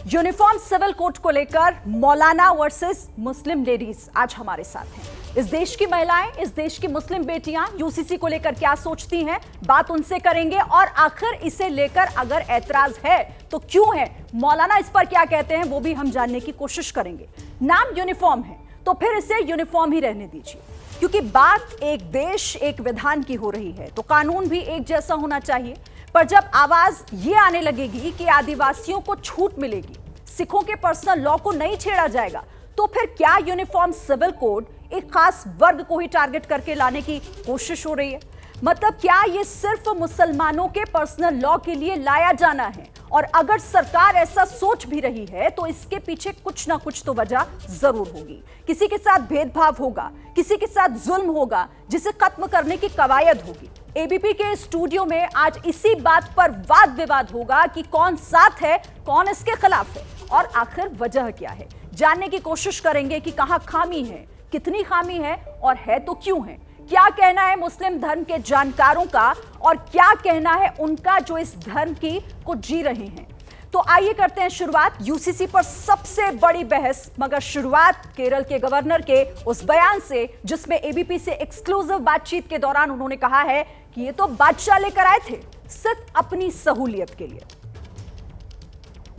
Uniform civil code को लेकर मौलाना versus मुस्लिम ladies आज हमारे साथ हैं। इस देश की महिलाएं, इस देश की मुस्लिम बेटियां यूसीसी को लेकर क्या सोचती हैं, बात उनसे करेंगे। और आखिर इसे लेकर अगर ऐतराज है तो क्यों है, मौलाना इस पर क्या कहते हैं, वो भी हम जानने की कोशिश करेंगे। नाम यूनिफॉर्म है तो फिर इसे यूनिफॉर्म ही रहने दीजिए, क्योंकि बात एक देश एक विधान की हो रही है तो कानून भी एक जैसा होना चाहिए। पर जब आवाज ये आने लगेगी कि आदिवासियों को छूट मिलेगी, सिखों के पर्सनल लॉ को नहीं छेड़ा जाएगा, तो फिर क्या यूनिफॉर्म सिविल कोड एक खास वर्ग को ही टारगेट करके लाने की कोशिश हो रही है? मतलब क्या ये सिर्फ मुसलमानों के पर्सनल लॉ के लिए लाया जाना है? और अगर सरकार ऐसा सोच भी रही है तो इसके पीछे कुछ ना कुछ तो वजह जरूर होगी। किसी के साथ भेदभाव होगा, किसी के साथ जुल्म होगा, जिसे खत्म करने की कवायद होगी। एबीपी के स्टूडियो में आज इसी बात पर वाद विवाद होगा कि कौन साथ है, कौन इसके खिलाफ है और आखिर वजह क्या है। जानने की कोशिश करेंगे कि कहां खामी है, कितनी खामी है और है तो क्यों है। क्या कहना है मुस्लिम धर्म के जानकारों का और क्या कहना है उनका जो इस धर्म की को जी रहे हैं। तो आइए करते हैं शुरुआत यूसीसी पर सबसे बड़ी बहस, मगर शुरुआत केरल के गवर्नर के उस बयान से जिसमें एबीपी से एक्सक्लूसिव बातचीत के दौरान उन्होंने कहा है कि ये तो बादशाह लेकर आए थे सिर्फ अपनी सहूलियत के लिए।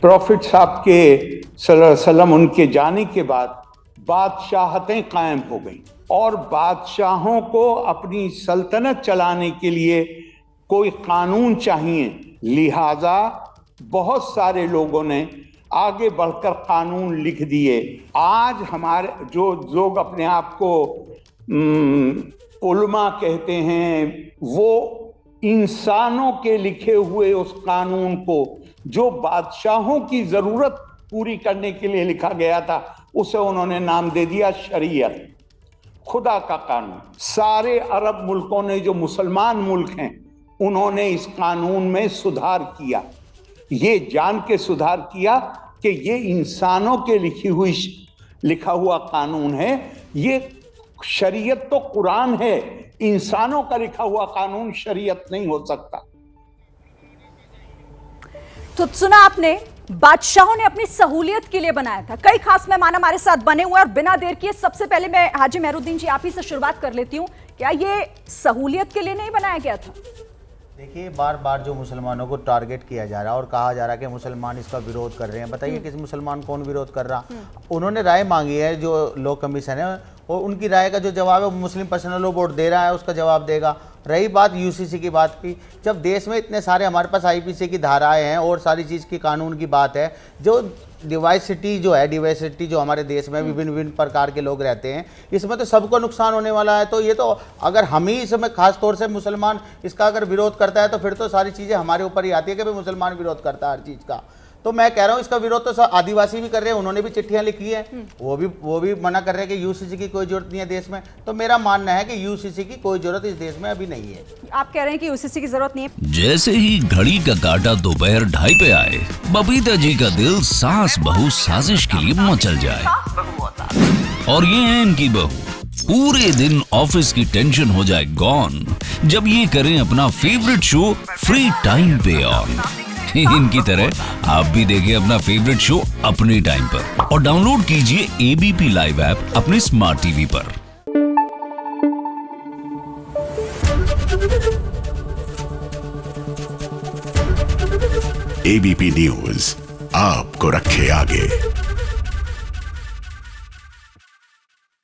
प्रॉफिट साहब के सल्लल्लाहु अलैहि वसल्लम उनके जाने के बाद बादशाहतें कायम हो गई और बादशाहों को अपनी सल्तनत चलाने के लिए कोई कानून चाहिए, लिहाजा बहुत सारे लोगों ने आगे बढ़कर कानून लिख दिए। आज हमारे जो लोग अपने आप को उलमा कहते हैं, वो इंसानों के लिखे हुए उस कानून को जो बादशाहों की जरूरत पूरी करने के लिए लिखा गया था, उसे उन्होंने नाम दे दिया शरीयत, खुदा का कानून। सारे अरब मुल्कों ने, जो मुसलमान मुल्क हैं, उन्होंने इस कानून में सुधार किया। ये जान के सुधार किया कि ये इंसानों के लिखा हुआ कानून है। ये शरीयत तो कुरान है, इंसानों का लिखा हुआ कानून शरीयत नहीं हो सकता। तो सुना आपने, बादशाहों ने अपनी सहूलियत के लिए बनाया था। कई खास मेहमान हमारे साथ बने हुए और बिना देर किए सबसे पहले मैं हाजी मेहरुद्दीन जी आप ही से शुरुआत कर लेती हूँ। क्या ये सहूलियत के लिए नहीं बनाया गया था? देखिए, बार बार जो मुसलमानों को टारगेट किया जा रहा है और कहा जा रहा है कि मुसलमान इसका विरोध कर रहे हैं। बताइए किस मुसलमान कौन विरोध कर रहा? उन्होंने राय मांगी है, जो लॉ कमीशन है, और उनकी राय का जो जवाब है मुस्लिम पर्सनल लॉ बोर्ड दे रहा है, उसका जवाब देगा। रही बात यूसीसी की बात की, जब देश में इतने सारे हमारे पास आईपीसी की धाराएं हैं और सारी चीज़ की कानून की बात है, जो डिवाइसिटी जो हमारे देश में विभिन्न विभिन्न प्रकार के लोग रहते हैं, इसमें तो सबको नुकसान होने वाला है। तो ये तो अगर हम ही इसमें खास तौर से मुसलमान इसका अगर विरोध करता है तो फिर तो सारी चीज़ें हमारे ऊपर ही आती है कि भाई मुसलमान विरोध करता है हर चीज़ का। तो मैं कह रहा हूँ इसका विरोध तो आदिवासी भी कर रहे हैं, उन्होंने भी चिट्ठियां लिखी हैं, वो भी मना कर रहे हैं कि यूसीसी की कोई जरूरत नहीं है देश में। तो मेरा मानना है कि यूसीसी की कोई जरूरत इस देश में अभी नहीं है। आप कह रहे हैं कि यूसीसी की जरूरत नहीं है। जैसे ही घड़ी का काटा दोपहर 2:30 पे आए, बबीता जी का दिल सास बहू साजिश के लिए मचल जाए। और ये है इनकी बहू, पूरे दिन ऑफिस की टेंशन हो जाए गॉन जब ये करें अपना फेवरेट शो फ्री टाइम पे ऑन। इनकी तरह आप भी देखिए अपना फेवरेट शो अपने टाइम पर और डाउनलोड कीजिए एबीपी लाइव ऐप अपने स्मार्ट टीवी पर। एबीपी न्यूज आपको रखे आगे।